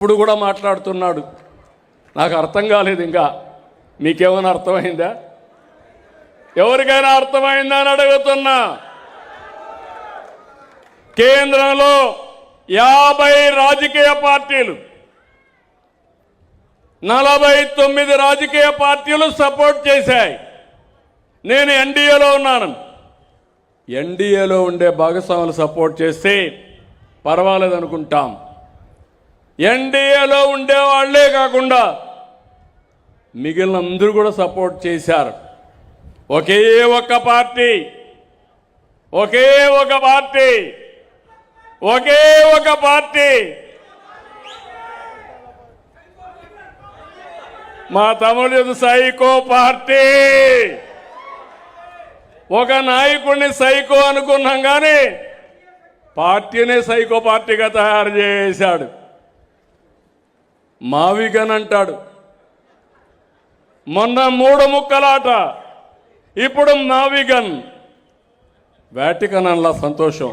ఇప్పుడు కూడా మాట్లాడుతున్నాడు. నాకు అర్థం కాలేదు. ఇంకా మీకేమైనా అర్థమైందా? ఎవరికైనా అర్థమైందా అని అడుగుతున్నా. కేంద్రంలో 50 రాజకీయ పార్టీలు, 49 రాజకీయ పార్టీలు సపోర్ట్ చేశాయి. నేను ఎన్డీఏలో ఉన్నాను. ఎన్డీఏలో ఉండే భాగస్వాములు సపోర్ట్ చేస్తే పర్వాలేదు అనుకుంటాం. ఎన్డీఏలో ఉండే వాళ్లే కాకుండా మిగిలిన అందరూ కూడా సపోర్ట్ చేశారు. ఒకే ఒక పార్టీ మా తమ్ముడు సైకో పార్టీ. ఒక నాయకుడిని సైకో అనుకున్నాం కానీ పార్టీనే సైకో పార్టీగా తయారు చేశాడు. మావిగన్ అంటాడు. మొన్న 3 ముక్కలాట, ఇప్పుడు మావిగన్. వాటికన్ అలా సంతోషం.